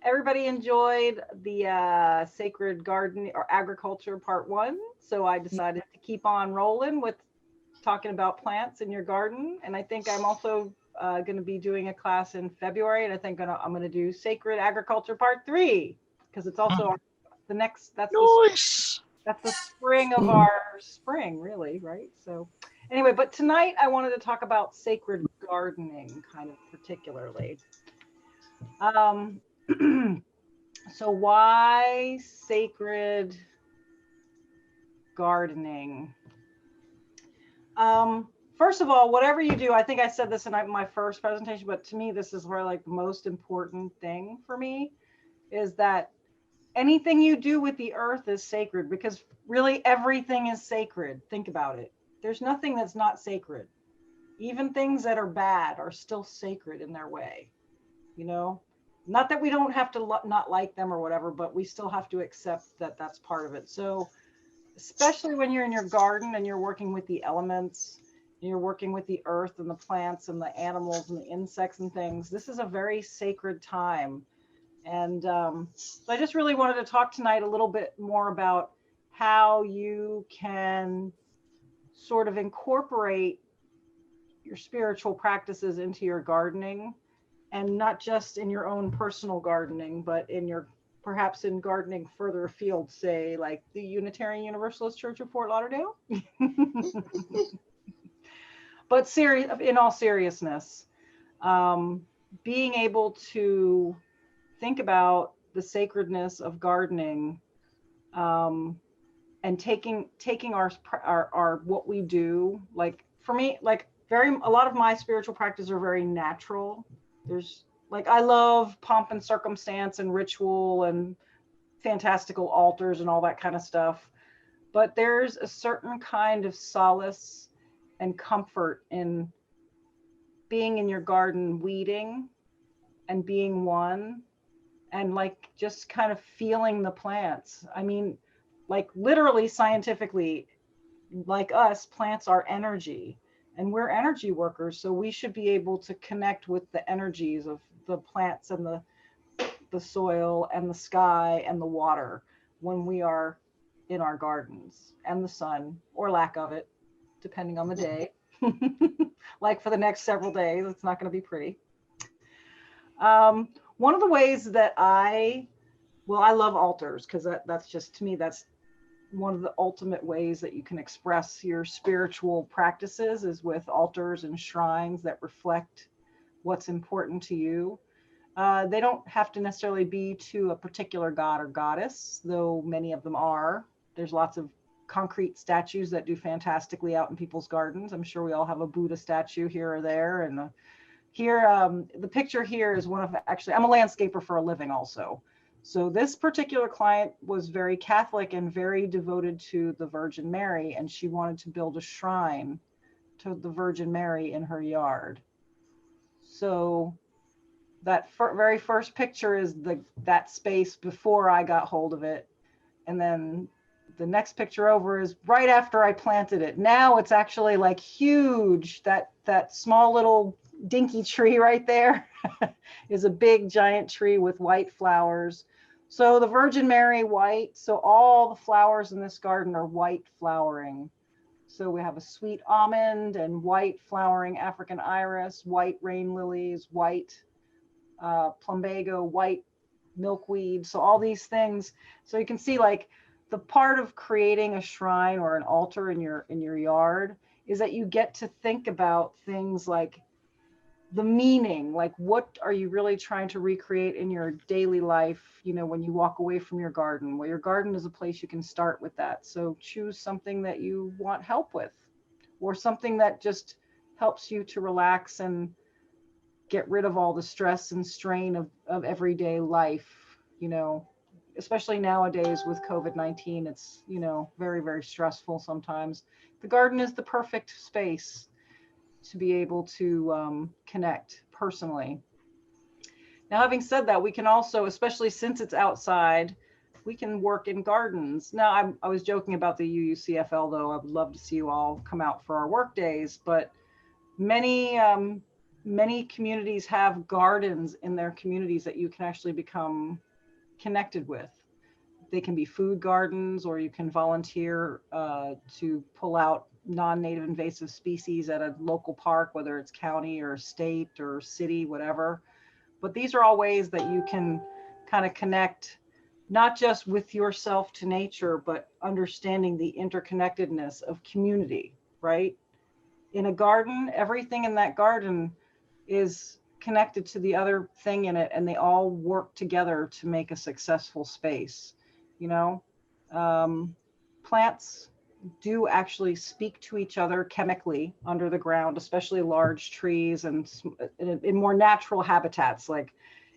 Everybody enjoyed the Sacred Garden or Agriculture Part 1. So I decided to keep on rolling with talking about plants in your garden. And I think I'm also going to be doing a class in February. And I think I'm going to do Sacred Agriculture Part 3 because it's also the next, Nice. that's the spring of our spring, really, right? So anyway, but tonight I wanted to talk about sacred gardening, kind of particularly. So why sacred gardening? First of all, whatever you do, I think I said this in my first presentation, but to me, this is where like the most important thing for me is that anything you do with the earth is sacred, because really everything is sacred. Think about it. There's nothing that's not sacred. Even things that are bad are still sacred in their way, you know? Not that we don't have to not like them or whatever, but we still have to accept that that's part of it. So especially when you're in your garden and you're working with the elements, and you're working with the earth and the plants and the animals and the insects and things, this is a very sacred time. And so I just really wanted to talk tonight a little bit more about how you can sort of incorporate your spiritual practices into your gardening, and not just in your own personal gardening, but in your perhaps in gardening further afield, say like the Unitarian Universalist Church of Fort Lauderdale. But in all seriousness, being able to think about the sacredness of gardening, and taking our what we do, like for me, like a lot of my spiritual practices are very natural. There's like, I love pomp and circumstance and ritual and fantastical altars and all that kind of stuff. But there's a certain kind of solace and comfort in being in your garden, weeding and being one, and like just kind of feeling the plants. I mean, like literally scientifically, like us, plants are energy. And we're energy workers, so we should be able to connect with the energies of the plants and the soil and the sky and the water when we are in our gardens, and the sun, or lack of it, depending on the day. Like for the next several days, it's not going to be pretty. One of the ways that I love altars, because that's just, to me, that's one of the ultimate ways that you can express your spiritual practices is with altars and shrines that reflect what's important to you. They don't have to necessarily be to a particular god or goddess, though many of them are. There's lots of concrete statues that do fantastically out in people's gardens. I'm sure we all have a Buddha statue here or there. And here, the picture here is one of, actually, I'm a landscaper for a living also. So this particular client was very Catholic and very devoted to the Virgin Mary, and she wanted to build a shrine to the Virgin Mary in her yard. So that very first picture is that space before I got hold of it. And then the next picture over is right after I planted it. Now it's actually like huge. That small little dinky tree right there is a big giant tree with white flowers. So the Virgin Mary, white. So all the flowers in this garden are white flowering. So we have a sweet almond and white flowering African iris, white rain lilies, white plumbago, white milkweed. So all these things. So you can see like the part of creating a shrine or an altar in your yard is that you get to think about things like the meaning, like what are you really trying to recreate in your daily life, you know, when you walk away from your garden. Well, your garden is a place you can start with that. So choose something that you want help with, or something that just helps you to relax and get rid of all the stress and strain of everyday life, you know, especially nowadays with COVID-19. It's, you know, very, very stressful sometimes. The garden is the perfect space to be able to connect personally. Now, having said that, we can also, especially since it's outside, we can work in gardens. Now, I was joking about the UUCFL, though. I would love to see you all come out for our work days, but many many communities have gardens in their communities that you can actually become connected with. They can be food gardens, or you can volunteer to pull out non-native invasive species at a local park, whether it's county or state or city, whatever. But these are all ways that you can kind of connect, not just with yourself to nature, but understanding the interconnectedness of community, right? In a garden, everything in that garden is connected to the other thing in it, and they all work together to make a successful space. You know, plants do actually speak to each other chemically under the ground, especially large trees and in more natural habitats, like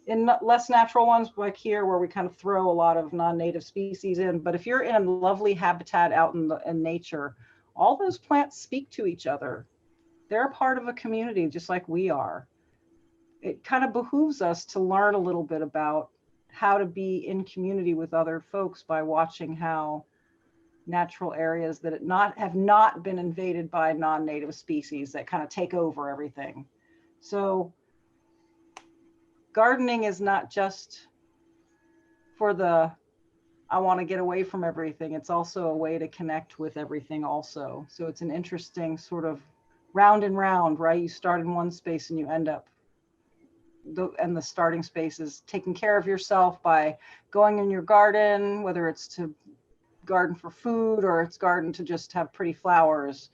in less natural ones like here where we kind of throw a lot of non-native species in. But if you're in a lovely habitat out in nature, all those plants speak to each other. They're a part of a community just like we are. It kind of behooves us to learn a little bit about how to be in community with other folks by watching how natural areas that have not been invaded by non-native species that kind of take over everything. So gardening is not just for the, I want to get away from everything. It's also a way to connect with everything also. So it's an interesting sort of round and round, right? You start in one space and you end up, and the starting space is taking care of yourself by going in your garden, whether it's to garden for food or it's garden to just have pretty flowers.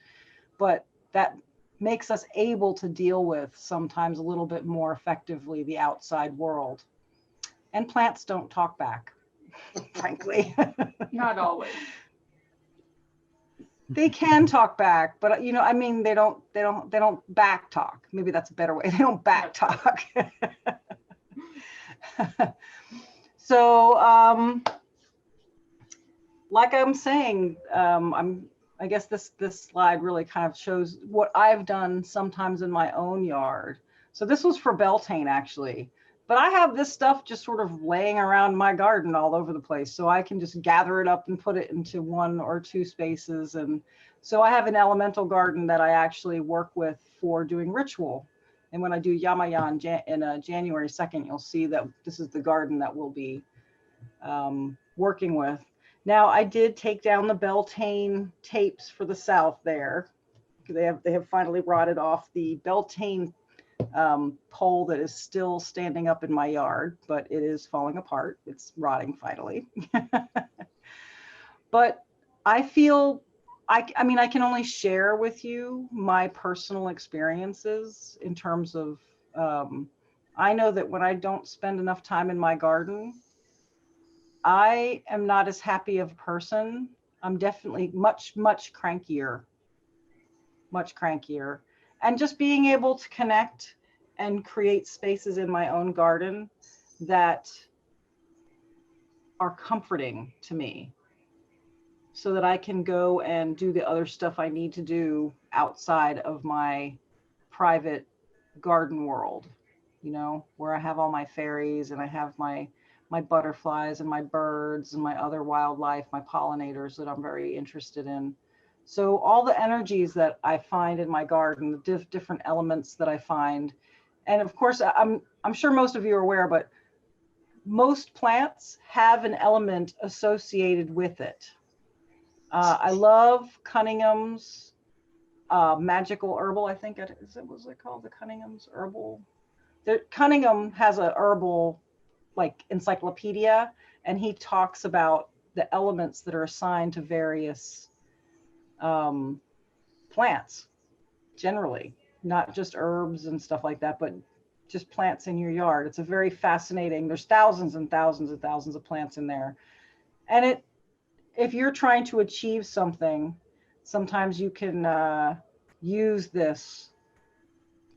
But that makes us able to deal with sometimes a little bit more effectively the outside world. And plants don't talk back, frankly. Not always. They can talk back, but you know, I mean, they don't back talk. Maybe that's a better way. They don't back talk. So, like I'm saying, I guess this slide really kind of shows what I've done sometimes in my own yard. So this was for Beltane actually, but I have this stuff just sort of laying around my garden all over the place. So I can just gather it up and put it into one or two spaces. And so I have an elemental garden that I actually work with for doing ritual. And when I do Yamayan in January 2nd, you'll see that this is the garden that we'll be working with. Now I did take down the Beltane tapes for the south there. They have finally rotted off the Beltane pole that is still standing up in my yard, but it is falling apart. It's rotting finally. But I feel, I mean, I can only share with you my personal experiences in terms of, I know that when I don't spend enough time in my garden, I am not as happy of a person. I'm definitely much crankier. And just being able to connect and create spaces in my own garden that are comforting to me so that I can go and do the other stuff I need to do outside of my private garden world, you know, where I have all my fairies and I have my butterflies and my birds and my other wildlife, my pollinators that I'm very interested in. So all the energies that I find in my garden, the different elements that I find, and of course, I'm sure most of you are aware, but most plants have an element associated with it. I love Cunningham's magical herbal. I think was it called the Cunningham's herbal? Cunningham has a herbal like encyclopedia, and he talks about the elements that are assigned to various plants generally, not just herbs and stuff like that, but just plants in your yard. It's a very fascinating, there's thousands and thousands and thousands of plants in there. And if you're trying to achieve something, sometimes you can use this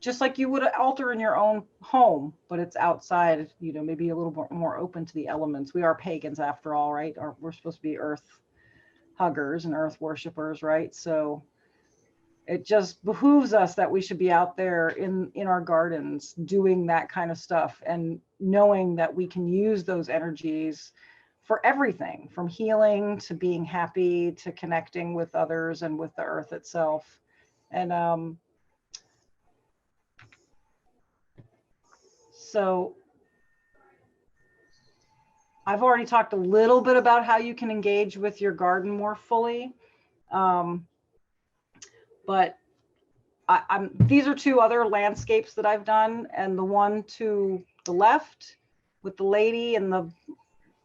just like you would alter in your own home, but it's outside, you know, maybe a little bit more open to the elements. We are pagans after all, right? We're supposed to be earth huggers and earth worshipers, right? So it just behooves us that we should be out there in our gardens doing that kind of stuff and knowing that we can use those energies for everything, from healing to being happy to connecting with others and with the earth itself. And So I've already talked a little bit about how you can engage with your garden more fully. But these are two other landscapes that I've done, and the one to the left with the lady and the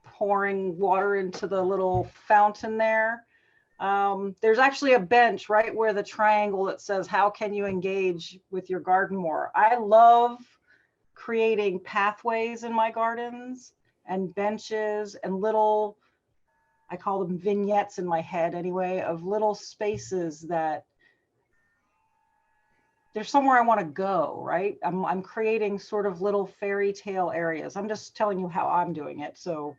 pouring water into the little fountain there. There's actually a bench right where the triangle that says, how can you engage with your garden more? I love creating pathways in my gardens and benches and little, I call them vignettes in my head anyway, of little spaces that there's somewhere I want to go, right? I'm creating sort of little fairy tale areas. I'm just telling you how I'm doing it. So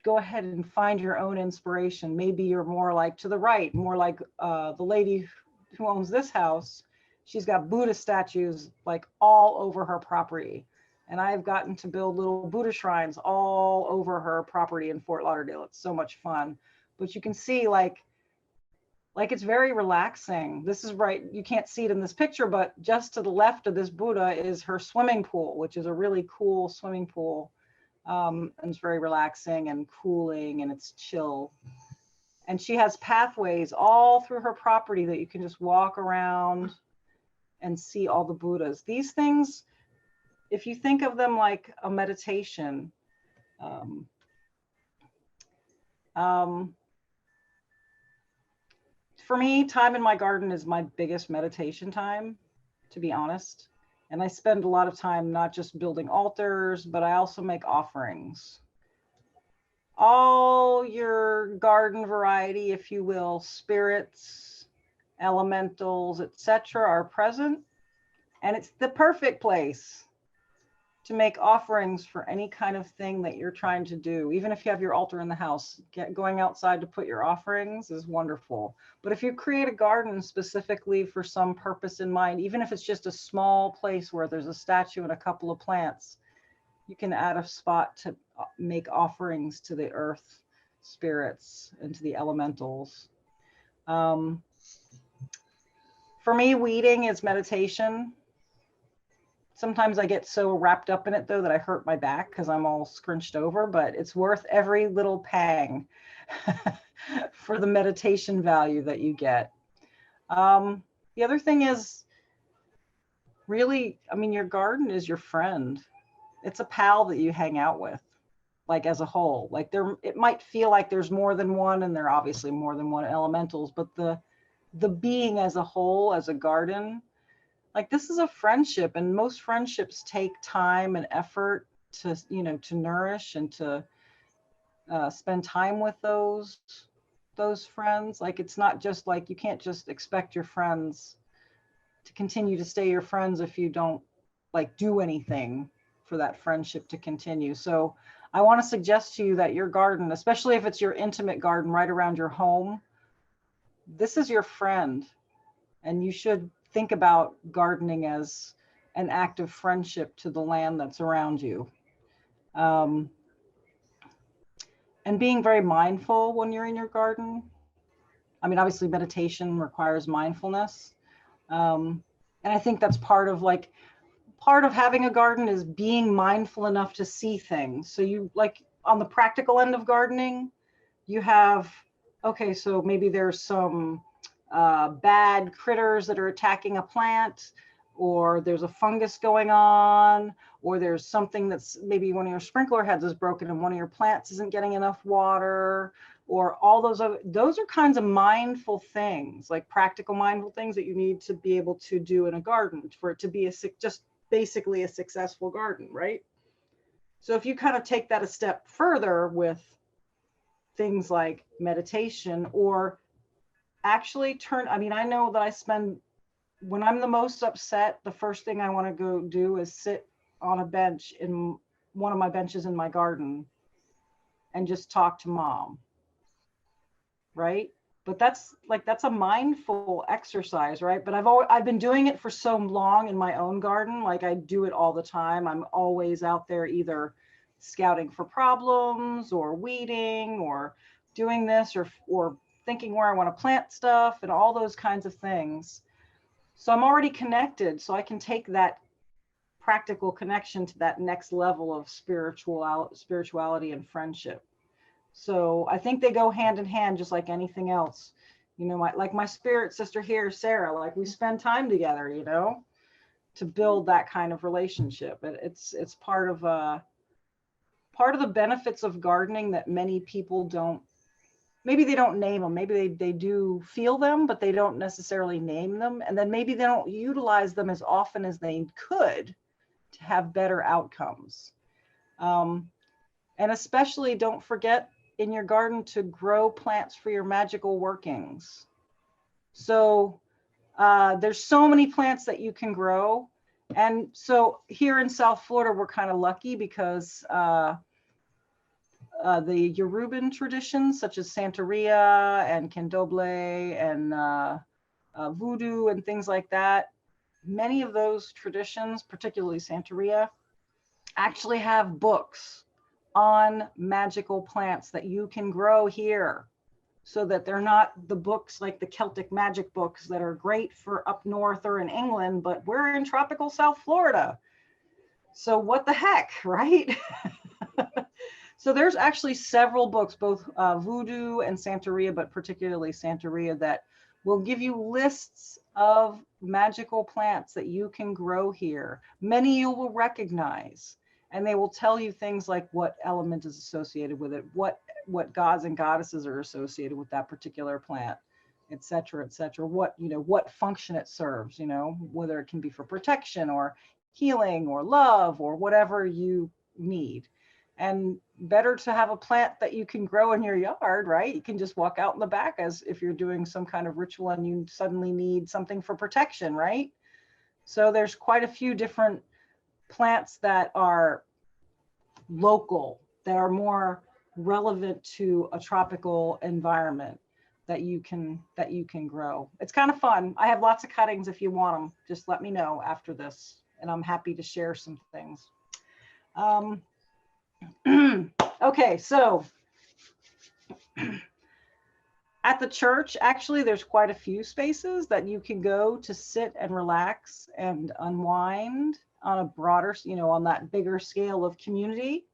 go ahead and find your own inspiration. Maybe you're more like to the right, more like the lady who owns this house. She's got Buddha statues like all over her property. And I've gotten to build little Buddha shrines all over her property in Fort Lauderdale. It's so much fun. But you can see like it's very relaxing. This is right, you can't see it in this picture, but just to the left of this Buddha is her swimming pool, which is a really cool swimming pool. And it's very relaxing and cooling, and it's chill. And she has pathways all through her property that you can just walk around and see all the Buddhas. These things, if you think of them like a meditation, for me, time in my garden is my biggest meditation time, to be honest. And I spend a lot of time not just building altars, but I also make offerings. All your garden variety, if you will, spirits, elementals, etc., are present. And it's the perfect place to make offerings for any kind of thing that you're trying to do. Even if you have your altar in the house, going outside to put your offerings is wonderful. But if you create a garden specifically for some purpose in mind, even if it's just a small place where there's a statue and a couple of plants, you can add a spot to make offerings to the earth spirits and to the elementals. For me, weeding is meditation. Sometimes I get so wrapped up in it though that I hurt my back because I'm all scrunched over, but it's worth every little pang for the meditation value that you get. The other thing is really, I mean, your garden is your friend. It's a pal that you hang out with, like as a whole. Like it might feel like there's more than one, and there are obviously more than one elementals, but the being as a whole, as a garden, like this is a friendship, and most friendships take time and effort to, to nourish and to spend time with those friends. Like it's not just like, you can't just expect your friends to continue to stay your friends if you don't like do anything for that friendship to continue. So I want to suggest to you that your garden, especially if it's your intimate garden right around your home, this is your friend, and you should think about gardening as an act of friendship to the land that's around you. And being very mindful when you're in your garden. I mean, obviously meditation requires mindfulness. And I think that's part of having a garden is being mindful enough to see things. So you, like on the practical end of gardening, you have, okay, so maybe there's some bad critters that are attacking a plant, or there's a fungus going on, or there's something that's maybe one of your sprinkler heads is broken and one of your plants isn't getting enough water, or all those are kinds of mindful things, like practical mindful things that you need to be able to do in a garden for it to be just basically a successful garden, right? So if you kind of take that a step further with things like meditation, or actually I know that when I'm the most upset, the first thing I want to go do is sit on a bench in one of my benches in my garden and just talk to mom, right? But that's a mindful exercise, right? But I've been doing it for so long in my own garden. Like I do it all the time. I'm always out there either scouting for problems or weeding or doing this or thinking where I want to plant stuff and all those kinds of things. So I'm already connected, so I can take that practical connection to that next level of spirituality and friendship. So I think they go hand in hand, just like anything else. You know, like my spirit sister here, Sarah, like we spend time together, you know, to build that kind of relationship. It's part of the benefits of gardening that many people don't, maybe they don't name them, maybe they do feel them, but they don't necessarily name them. And then maybe they don't utilize them as often as they could to have better outcomes. And especially don't forget in your garden to grow plants for your magical workings. So there's so many plants that you can grow. And so here in South Florida, we're kind of lucky because the Yoruban traditions such as Santeria and Candomblé and Voodoo and things like that, many of those traditions, particularly Santeria, actually have books on magical plants that you can grow here, so that they're not the books like the Celtic magic books that are great for up north or in England, but we're in tropical South Florida. So what the heck, right? So there's actually several books, both Voodoo and Santeria, but particularly Santeria, that will give you lists of magical plants that you can grow here. Many you will recognize, and they will tell you things like what element is associated with it, what gods and goddesses are associated with that particular plant, et cetera, what, you know, what function it serves, you know, whether it can be for protection or healing or love or whatever you need. And better to have a plant that you can grow in your yard, right? You can just walk out in the back as if you're doing some kind of ritual and you suddenly need something for protection, right? So there's quite a few different plants that are local, that are more relevant to a tropical environment that you can grow. It's kind of fun. I have lots of cuttings if you want them. Just let me know after this, and I'm happy to share some things. Okay, so at the church, actually, there's quite a few spaces that you can go to sit and relax and unwind on a broader, you know, on that bigger scale of community.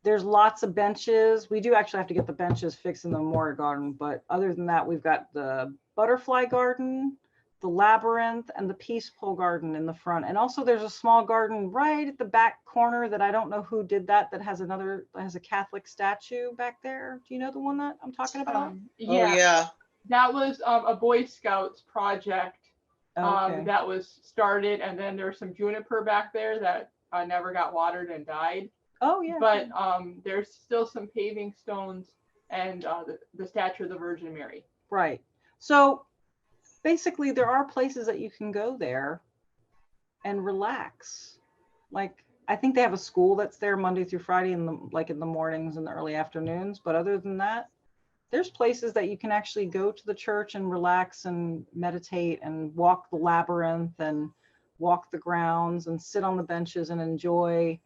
There's lots of benches. We do actually have to get the benches fixed in the Memorial Garden, but other than that, we've got the butterfly garden, the labyrinth, and the peaceful garden in the front. And also there's a small garden right at the back corner that I don't know who did that has a Catholic statue back there. Do you know the one that I'm talking about? Yeah. Oh, yeah. That was a Boy Scouts project Okay. that was started, and then there's some juniper back there that never got watered and died. Oh yeah. But there's still some paving stones and the statue of the Virgin Mary. Right. So basically there are places that you can go there and relax. Like I think they have a school that's there Monday through Friday in the mornings and the early afternoons. But other than that, there's places that you can actually go to the church and relax and meditate and walk the labyrinth and walk the grounds and sit on the benches and enjoy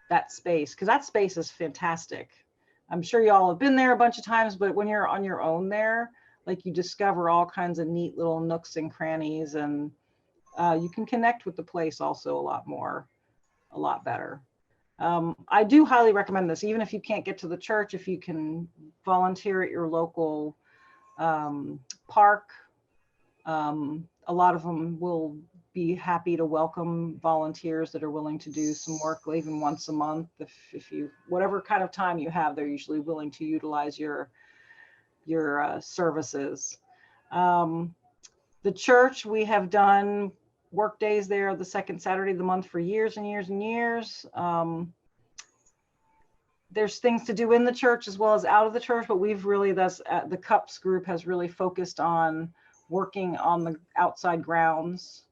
that space, because that space is fantastic. I'm sure y'all have been there a bunch of times, but when you're on your own there, like you discover all kinds of neat little nooks and crannies, and you can connect with the place also a lot better. I do highly recommend this, even if you can't get to the church, if you can volunteer at your local park. A lot of them will be happy to welcome volunteers that are willing to do some work even once a month. If you, whatever kind of time you have, they're usually willing to utilize your services. The church, we have done work days there the second Saturday of the month for years and years and years. There's things to do in the church as well as out of the church, but we've really, the CUUPs group has really focused on working on the outside grounds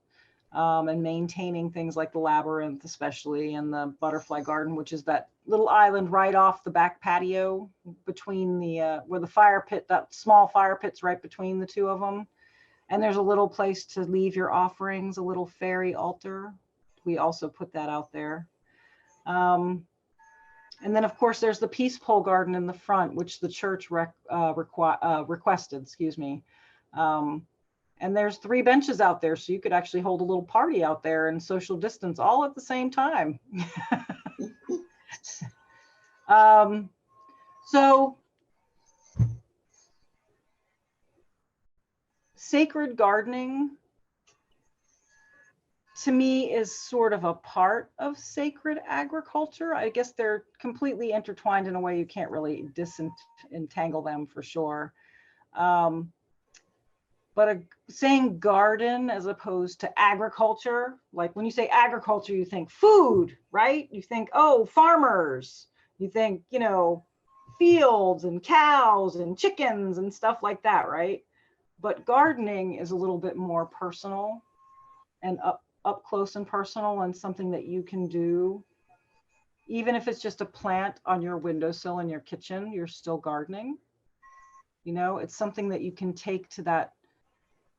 and maintaining things like the labyrinth, especially, and the butterfly garden, which is that little island right off the back patio between the, where the fire pit, that small fire pit's right between the two of them. And there's a little place to leave your offerings, a little fairy altar. We also put that out there. And then of course there's the peace pole garden in the front, which the church requested, excuse me. And there's 3 benches out there, so you could actually hold a little party out there and social distance all at the same time. So sacred gardening to me is sort of a part of sacred agriculture. I guess they're completely intertwined in a way you can't really disentangle them for sure. But saying garden as opposed to agriculture, like when you say agriculture, you think food, right? You think, oh, farmers. You think, you know, fields and cows and chickens and stuff like that, right? But gardening is a little bit more personal and up close and personal, and something that you can do. Even if it's just a plant on your windowsill in your kitchen, you're still gardening. You know, it's something that you can take to that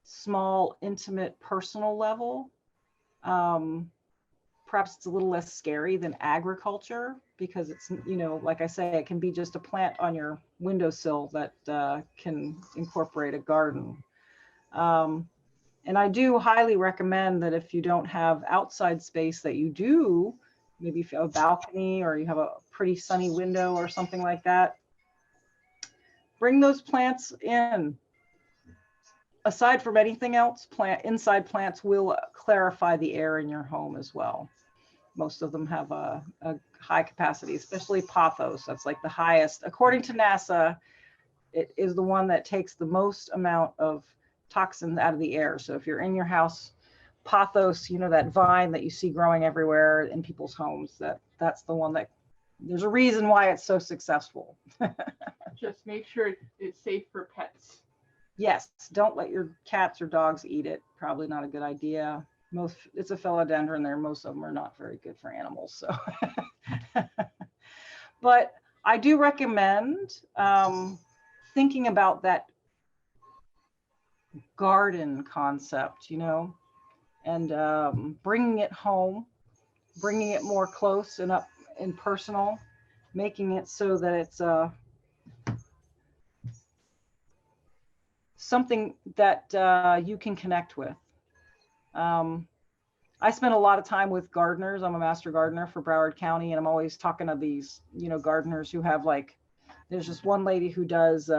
small, intimate, personal level. Perhaps it's a little less scary than agriculture because it's, you know, like I say, it can be just a plant on your windowsill that can incorporate a garden. And I do highly recommend that if you don't have outside space that you do, maybe if you have a balcony or you have a pretty sunny window or something like that, bring those plants in. Aside from anything else, inside plants will clarify the air in your home as well. Most of them have a high capacity, especially pothos. That's like the highest, according to NASA, it is the one that takes the most amount of toxins out of the air. So if you're in your house, pothos, you know, that vine that you see growing everywhere in people's homes, that's the one that, there's a reason why it's so successful. Just make sure it's safe for pets. Yes, don't let your cats or dogs eat it. Probably not a good idea. It's a philodendron there. Most of them are not very good for animals. So, but I do recommend thinking about that garden concept, you know, and bringing it home, bringing it more close and up and personal, making it so that it's something that you can connect with. I spend a lot of time with gardeners. I'm a master gardener for Broward County, and I'm always talking to these, you know, gardeners who have, like, there's just one lady who does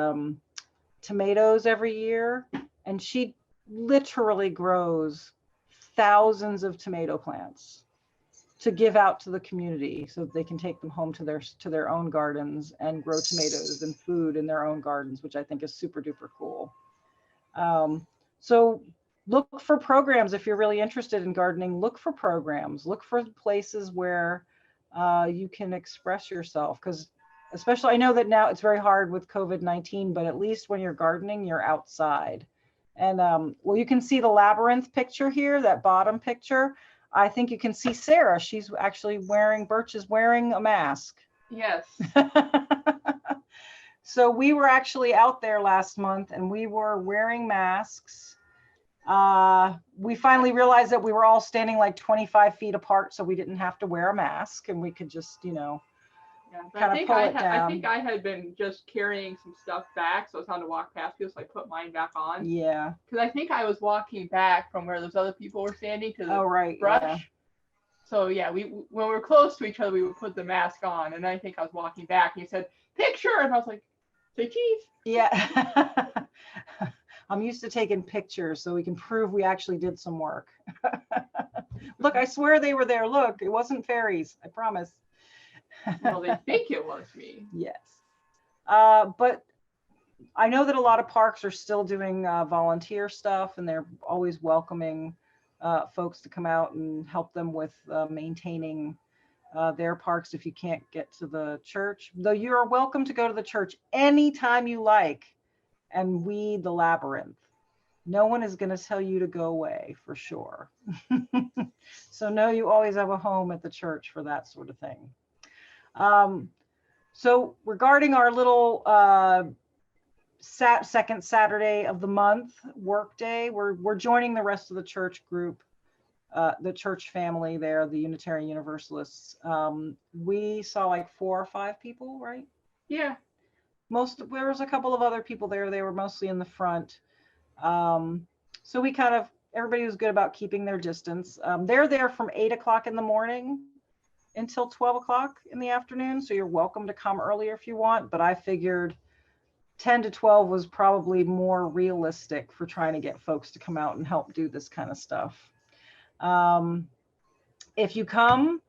tomatoes every year, and she literally grows thousands of tomato plants to give out to the community so that they can take them home to their own gardens and grow tomatoes and food in their own gardens, which I think is super duper cool. So look for programs. If you're really interested in gardening, look for programs, look for places where you can express yourself, because especially, I know that now it's very hard with COVID-19, but at least when you're gardening, you're outside. And well, you can see the labyrinth picture here, that bottom picture. I think you can see Sarah. She's actually Birch is wearing a mask. Yes. So we were actually out there last month and we were wearing masks. We finally realized that we were all standing like 25 feet apart, so we didn't have to wear a mask and we could just, you know, I think I had been just carrying some stuff back, so I was on to walk past people, so I put mine back on. Yeah. Because I think I was walking back from where those other people were standing to the right, brush. Yeah. So yeah, when we were close to each other, we would put the mask on, and I think I was walking back, and he said, "Picture," and I was like, "Say cheese." Yeah. I'm used to taking pictures so we can prove we actually did some work. Look, I swear they were there. Look, it wasn't fairies. I promise. Well, they think it was me. Yes. But I know that a lot of parks are still doing volunteer stuff, and they're always welcoming folks to come out and help them with maintaining their parks if you can't get to the church. Though you are welcome to go to the church anytime you like and weed the labyrinth. No one is going to tell you to go away, for sure. So know you always have a home at the church for that sort of thing. So regarding our little second Saturday of the month work day, we're joining the rest of the church group, the church family there, the Unitarian Universalists. We saw like 4 or 5 people, right? Yeah. There was a couple of other people there. They were mostly in the front. So we kind of, everybody was good about keeping their distance. They're there from 8 o'clock in the morning until 12 o'clock in the afternoon. So you're welcome to come earlier if you want, but I figured 10 to 12 was probably more realistic for trying to get folks to come out and help do this kind of stuff. If you come,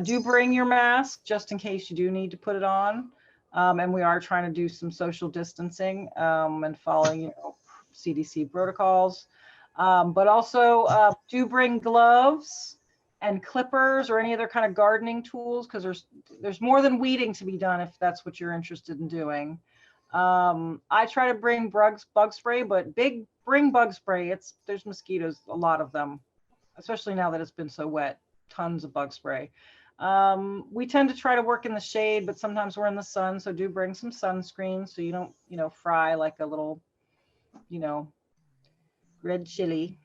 do bring your mask just in case you do need to put it on. And we are trying to do some social distancing and following, CDC protocols. But also do bring gloves and clippers or any other kind of gardening tools, because there's more than weeding to be done if that's what you're interested in doing. I try to bring bug spray, but bring bug spray. There's mosquitoes, a lot of them, especially now that it's been so wet. Tons of bug spray. We tend to try to work in the shade, but sometimes we're in the sun, so do bring some sunscreen so you don't, fry like a little, red chili.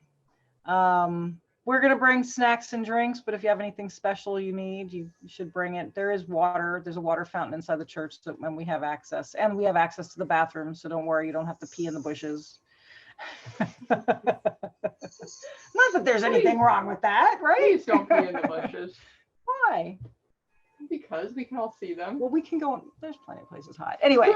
We're gonna bring snacks and drinks, but if you have anything special you need, you should bring it. There is water. There's a water fountain inside the church, so when we have access, and we have access to the bathroom, so don't worry, you don't have to pee in the bushes. Not that there's anything wrong with that, right? Please don't pee in the bushes. Why? Because we can all see them. Well, we can go, there's plenty of places to hide. Anyway,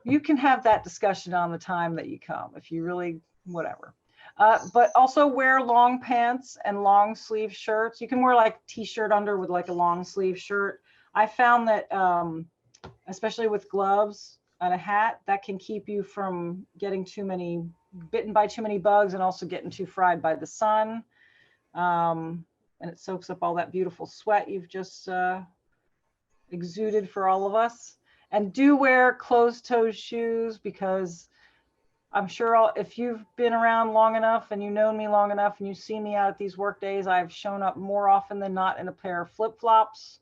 you can have that discussion on the time that you come, if you really, whatever. But also wear long pants and long sleeve shirts. You can wear like t-shirt under with like a long sleeve shirt. I found that, especially with gloves and a hat, that can keep you from getting bitten by too many bugs and also getting too fried by the sun. And it soaks up all that beautiful sweat you've just exuded for all of us. And do wear closed-toed shoes, because I'm sure if you've been around long enough and you've known me long enough and you see me out at these work days, I've shown up more often than not in a pair of flip-flops.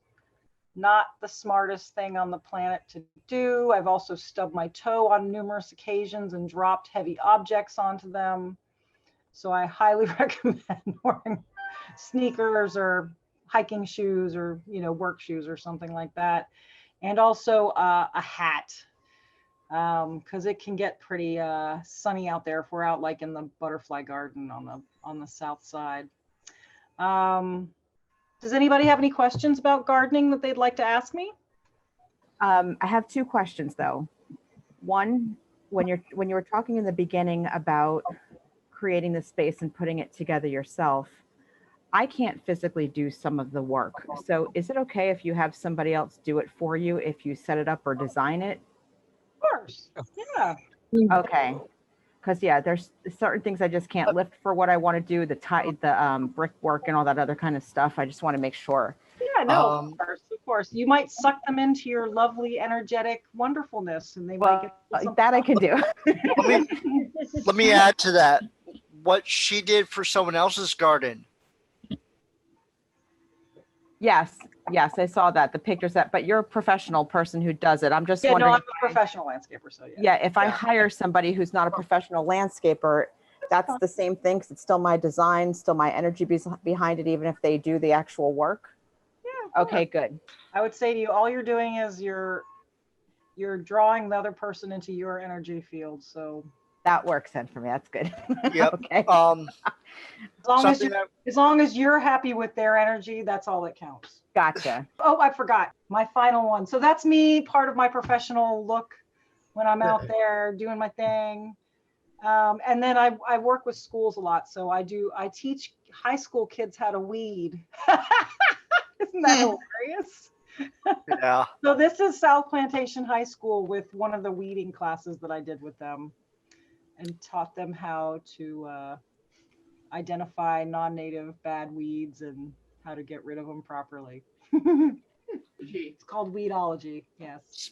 Not the smartest thing on the planet to do. I've also stubbed my toe on numerous occasions and dropped heavy objects onto them. So I highly recommend wearing sneakers or hiking shoes or, work shoes or something like that. And also a hat. Because it can get pretty sunny out there if we're out like in the butterfly garden on the south side. Does anybody have any questions about gardening that they'd like to ask me? I have two questions though. One, when you were talking in the beginning about creating the space and putting it together yourself, I can't physically do some of the work. So is it okay if you have somebody else do it for you if you set it up or design it? Of course. Yeah. Okay. Because there's certain things I just can't lift for what I want to do, the brickwork and all that other kind of stuff. I just want to make sure. Yeah, no, of course. You might suck them into your lovely, energetic wonderfulness, and they might get that I can do. Let me add to that. What she did for someone else's garden. Yes, I saw that, the pictures but you're a professional person who does it. I'm just wondering. No, I'm a professional landscaper, so yeah. Yeah, if I hire somebody who's not a professional landscaper, that's the same thing, because it's still my design, still my energy behind it, even if they do the actual work. Yeah. Okay, good. I would say to you, all you're doing is you're drawing the other person into your energy field. So that works then for me. That's good. Yep. Okay. As long as you're happy with their energy, that's all that counts. Gotcha. Oh, I forgot my final one. So that's me, part of my professional look when I'm out there doing my thing. And then I work with schools a lot. So I teach high school kids how to weed. Isn't that hilarious? Yeah. So this is South Plantation High School with one of the weeding classes that I did with them, and taught them how to identify non-native bad weeds and how to get rid of them properly. It's called weedology. Yes.